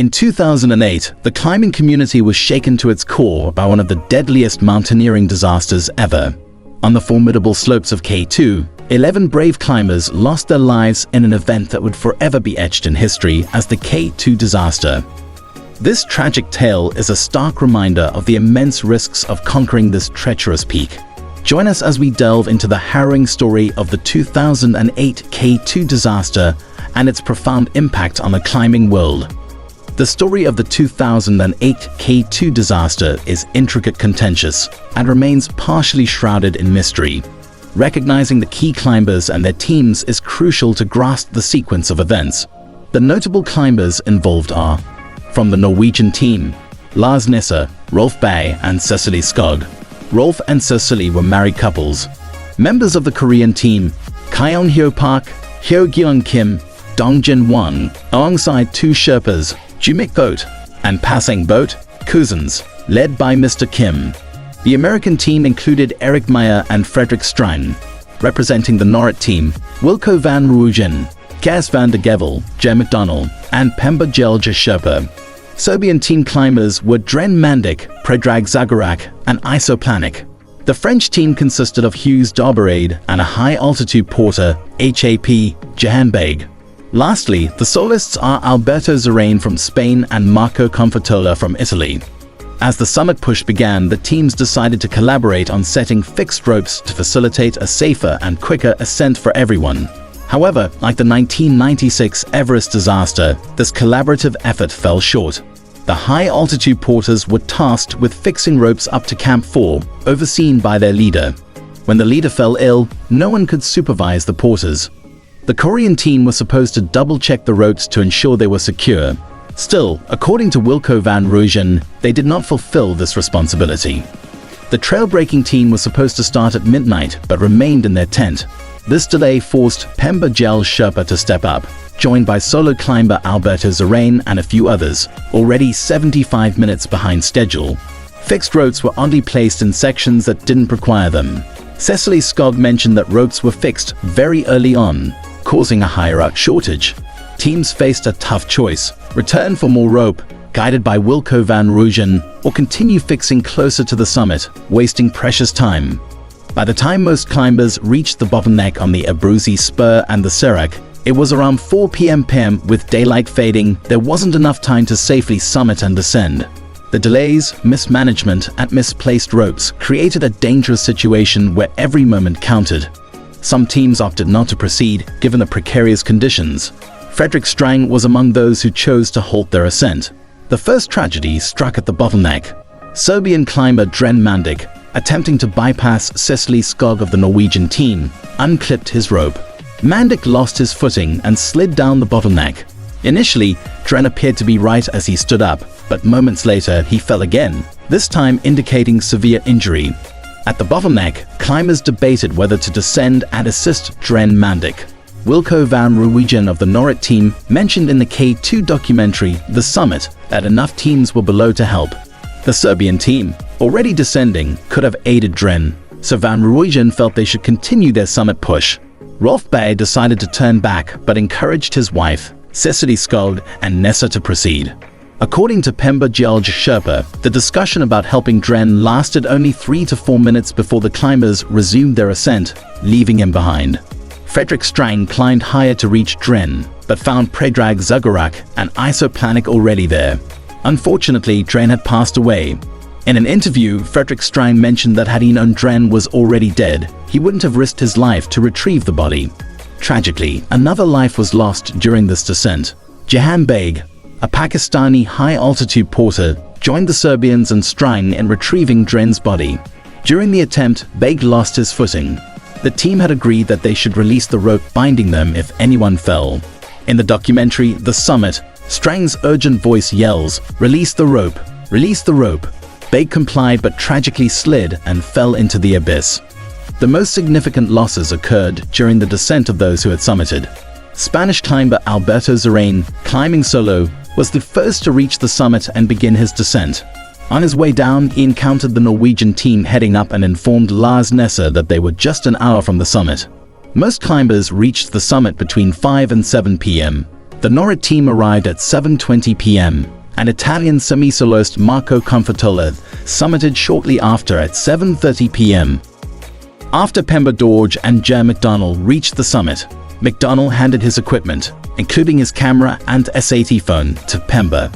In 2008, the climbing community was shaken to its core by one of the deadliest mountaineering disasters ever. On the formidable slopes of K2, 11 brave climbers lost their lives in an event that would forever be etched in history as the K2 disaster. This tragic tale is a stark reminder of the immense risks of conquering this treacherous peak. Join us as we delve into the harrowing story of the 2008 K2 disaster and its profound impact on the climbing world. The story of the 2008 K2 disaster is intricate, contentious, and remains partially shrouded in mystery. Recognizing the key climbers and their teams is crucial to grasp the sequence of events. The notable climbers involved are: from the Norwegian team, Lars Nisse, Rolf Bay, and Cecily Skog. Rolf and Cecily were married couples. Members of the Korean team, Kyeon Hyo Park, Hyo Gyeong Kim, Dong Jin Won, alongside two Sherpas, Jumik Boat and Passing Boat, cousins, led by Mr. Kim. The American team included Erik Meyer and Fredrik Strang. Representing the Norrit team, Wilco van Rooyen, Gers van der Gevel, Jay McDonald, and Pemba Jelja Sherpa. Serbian team climbers were Dren Mandik, Predrag Zagorak, and Isoplanik. The French team consisted of Hugues D'Auberade and a high-altitude porter, HAP Jehan Beg. Lastly, the solists are Alberto Zerain from Spain and Marco Confortola from Italy. As the summit push began, the teams decided to collaborate on setting fixed ropes to facilitate a safer and quicker ascent for everyone. However, like the 1996 Everest disaster, this collaborative effort fell short. The high-altitude porters were tasked with fixing ropes up to Camp 4, overseen by their leader. When the leader fell ill, no one could supervise the porters. The Korean team was supposed to double-check the ropes to ensure they were secure. Still, according to Wilco van Rooyen, they did not fulfill this responsibility. The trail-breaking team was supposed to start at midnight, but remained in their tent. This delay forced Pemba Jelja Sherpa to step up, joined by solo climber Alberto Zerain and a few others, already 75 minutes behind schedule. Fixed ropes were oddly placed in sections that didn't require them. Cecily Skog mentioned that ropes were fixed very early on, causing a higher-up shortage. Teams faced a tough choice: return for more rope, guided by Wilco van Rooyen, or continue fixing closer to the summit, wasting precious time. By the time most climbers reached the bottleneck on the Abruzzi Spur and the Serac, it was around 4 p.m. With daylight fading, there wasn't enough time to safely summit and descend. The delays, mismanagement, and misplaced ropes created a dangerous situation where every moment counted. Some teams opted not to proceed, given the precarious conditions. Fredrik Strang was among those who chose to halt their ascent. The first tragedy struck at the bottleneck. Serbian climber Dren Mandik, attempting to bypass Cecily Skog of the Norwegian team, unclipped his rope. Mandik lost his footing and slid down the bottleneck. Initially, Dren appeared to be right as he stood up, but moments later he fell again, this time indicating severe injury. At the bottleneck, climbers debated whether to descend and assist Dren Mandik. Wilco van Rooyen of the Norrit team mentioned in the K2 documentary The Summit that enough teams were below to help. The Serbian team, already descending, could have aided Dren, so van Rooyen felt they should continue their summit push. Rolf Bay decided to turn back but encouraged his wife, Cecily Skog, and Nisse to proceed. According to Pemba Jelja Sherpa, the discussion about helping Dren lasted only 3 to 4 minutes before the climbers resumed their ascent, leaving him behind. Fredrik Strang climbed higher to reach Dren, but found Predrag Zagorak and Isoplanik already there. Unfortunately, Dren had passed away. In an interview, Fredrik Strang mentioned that had he known Dren was already dead, he wouldn't have risked his life to retrieve the body. Tragically, another life was lost during this descent. Jehan Beg, a Pakistani high-altitude porter, joined the Serbians and Strang in retrieving Dren's body. During the attempt, Beg lost his footing. The team had agreed that they should release the rope binding them if anyone fell. In the documentary The Summit, Strang's urgent voice yells, "Release the rope! Release the rope!" Beg complied but tragically slid and fell into the abyss. The most significant losses occurred during the descent of those who had summited. Spanish climber Alberto Zerain, climbing solo, was the first to reach the summit and begin his descent. On his way down, he encountered the Norwegian team heading up and informed Lars Nisse that they were just an hour from the summit. Most climbers reached the summit between 5 and 7 p.m. The NORAD team arrived at 7:20 p.m., and Italian semi-soloist Marco Confortola summited shortly after at 7:30 p.m. After Pemba Dorje and Jer McDonnell reached the summit, McDonnell handed his equipment, including his camera and S80 phone, to Pemba.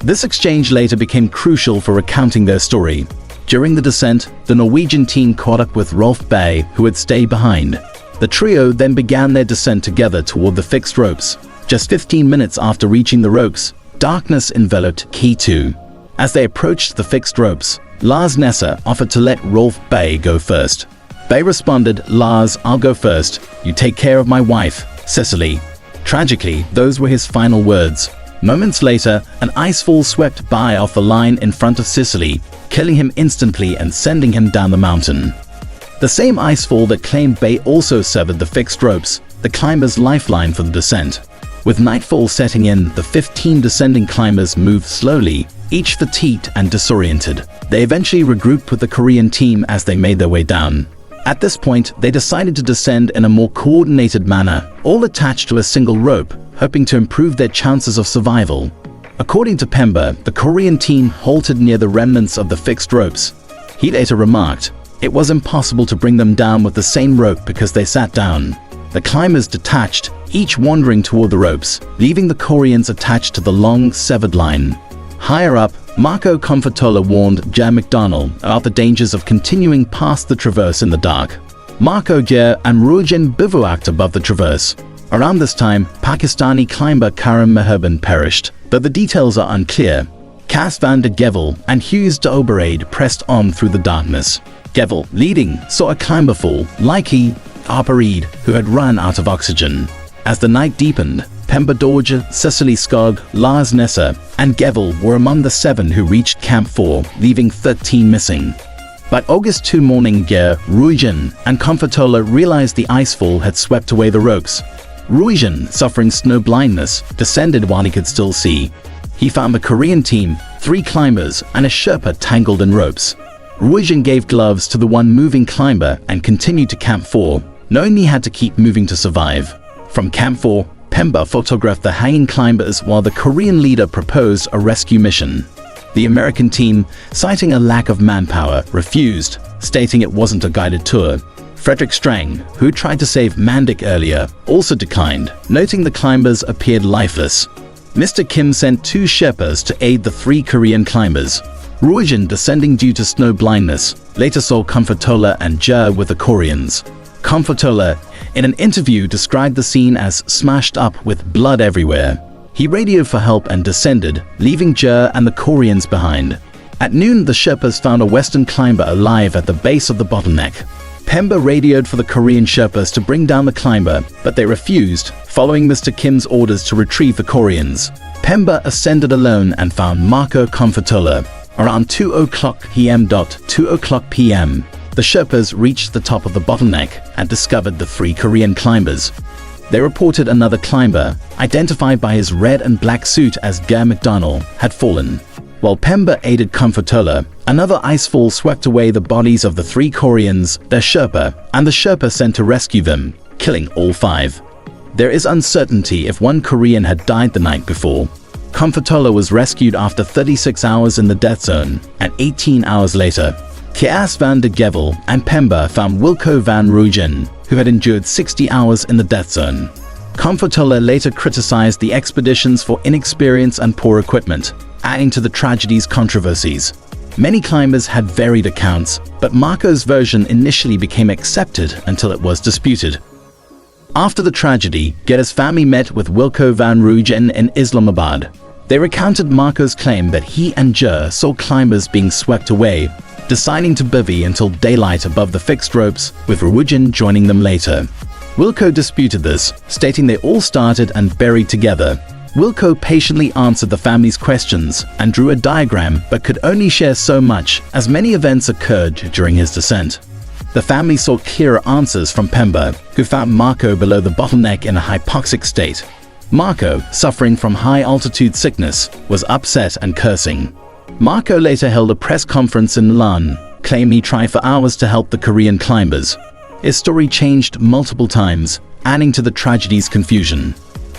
This exchange later became crucial for recounting their story. During the descent, the Norwegian team caught up with Rolf Bay, who had stayed behind. The trio then began their descent together toward the fixed ropes. Just 15 minutes after reaching the ropes, darkness enveloped K2. As they approached the fixed ropes, Lars Nessa offered to let Rolf Bay go first. Bay responded, "Lars, I'll go first. You take care of my wife, Cecily." Tragically, those were his final words. Moments later, an icefall swept by off the line in front of Cecily, killing him instantly and sending him down the mountain. The same icefall that claimed Bay also severed the fixed ropes, the climbers' lifeline for the descent. With nightfall setting in, the 15 descending climbers moved slowly, each fatigued and disoriented. They eventually regrouped with the Korean team as they made their way down. At this point, they decided to descend in a more coordinated manner, all attached to a single rope, hoping to improve their chances of survival. According to Pemba, the Korean team halted near the remnants of the fixed ropes. He later remarked, "It was impossible to bring them down with the same rope because they sat down." The climbers detached, each wandering toward the ropes, leaving the Koreans attached to the long, severed line. Higher up, Marco Confortola warned Jer McDonnell about the dangers of continuing past the traverse in the dark. Marco, Jer, and Ruijin bivouacked above the traverse. Around this time, Pakistani climber Karim Meherban perished, though the details are unclear. Cas van de Gevel and Hughes de Oberade pressed on through the darkness. Gevel, leading, saw a climber fall, likely Arpareed, who had run out of oxygen. As the night deepened, Pemba Dorje, Cecily Skog, Lars Nessa, and Gevel were among the 7 who reached Camp 4, leaving 13 missing. By August 2 morning, Ger, Ruijin, and Confortola realized the icefall had swept away the ropes. Ruijin, suffering snow blindness, descended while he could still see. He found the Korean team, 3 climbers, and a Sherpa tangled in ropes. Ruijin gave gloves to the one moving climber and continued to Camp 4, knowing he had to keep moving to survive. From Camp 4, Pemba photographed the hanging climbers while the Korean leader proposed a rescue mission. The American team, citing a lack of manpower, refused, stating it wasn't a guided tour. Frederick Strang, who tried to save Mandik earlier, also declined, noting the climbers appeared lifeless. Mr. Kim sent 2 Sherpas to aid the 3 Korean climbers. Ruijin, descending due to snow blindness, later saw Confortola and Jer with the Koreans. Confortola, in an interview, described the scene as smashed up with blood everywhere. He radioed for help and descended, leaving Jer and the Koreans behind. At noon, the Sherpas found a Western climber alive at the base of the bottleneck. Pemba radioed for the Korean Sherpas to bring down the climber, but they refused, following Mr. Kim's orders to retrieve the Koreans. Pemba ascended alone and found Marco Confortola. Around 2:00 p.m. 2:00 p.m., the Sherpas reached the top of the bottleneck and discovered the 3 Korean climbers. They reported another climber, identified by his red and black suit as Ger McDonnell, had fallen. While Pemba aided Confortola, another icefall swept away the bodies of the 3 Koreans, their Sherpa, and the Sherpa sent to rescue them, killing all 5. There is uncertainty if one Korean had died the night before. Confortola was rescued after 36 hours in the death zone, and 18 hours later, Cas van de Gevel and Pemba found Wilco van Ruijin, who had endured 60 hours in the death zone. Confortola later criticized the expeditions for inexperience and poor equipment, adding to the tragedy's controversies. Many climbers had varied accounts, but Marco's version initially became accepted until it was disputed. After the tragedy, Ger's family met with Wilco van Ruijin in Islamabad. They recounted Marco's claim that he and Jer saw climbers being swept away, deciding to bivvy until daylight above the fixed ropes, with Ruijin joining them later. Wilco disputed this, stating they all started and buried together. Wilco patiently answered the family's questions and drew a diagram, but could only share so much as many events occurred during his descent. The family sought clearer answers from Pemba, who found Marco below the bottleneck in a hypoxic state. Marco, suffering from high-altitude sickness, was upset and cursing. Marco later held a press conference in Milan, claiming he tried for hours to help the Korean climbers. His story changed multiple times, adding to the tragedy's confusion.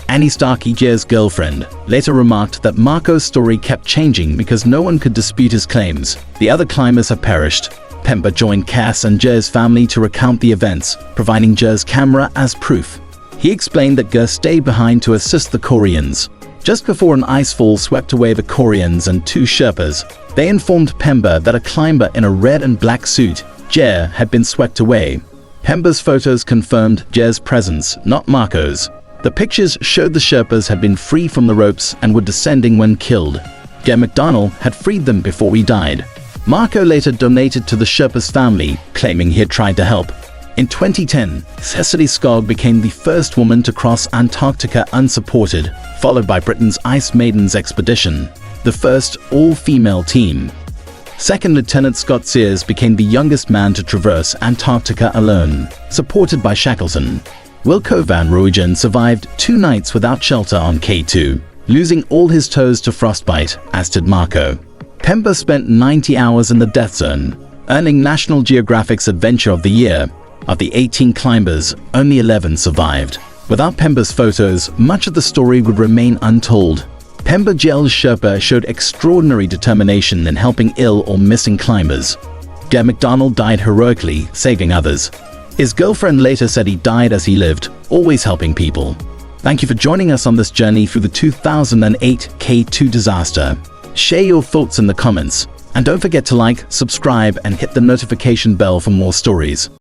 Annie Starkey, Jer's girlfriend, later remarked that Marco's story kept changing because no one could dispute his claims. The other climbers have perished. Pember joined Cass and Jer's family to recount the events, providing Jer's camera as proof. He explained that Ger stayed behind to assist the Koreans. Just before an icefall swept away the Koreans and 2 Sherpas, they informed Pember that a climber in a red and black suit, Jer, had been swept away. Pember's photos confirmed Jer's presence, not Marco's. The pictures showed the Sherpas had been free from the ropes and were descending when killed. Ger McDonnell had freed them before he died. Marco later donated to the Sherpas' family, claiming he had tried to help. In 2010, Cecily Skog became the first woman to cross Antarctica unsupported, followed by Britain's Ice Maidens expedition, the first all-female team. Second Lieutenant Scott Sears became the youngest man to traverse Antarctica alone, supported by Shackleton. Wilco van Rooijen survived 2 nights without shelter on K2, losing all his toes to frostbite, as did Marco. Pember spent 90 hours in the death zone, earning National Geographic's Adventure of the Year. Of the 18 climbers, only 11 survived. Without Pember's photos, much of the story would remain untold. Pember Jel's Sherpa showed extraordinary determination in helping ill or missing climbers. Ger McDonnell died heroically, saving others. His girlfriend later said he died as he lived, always helping people. Thank you for joining us on this journey through the 2008 K2 disaster. Share your thoughts in the comments, and don't forget to like, subscribe, and hit the notification bell for more stories.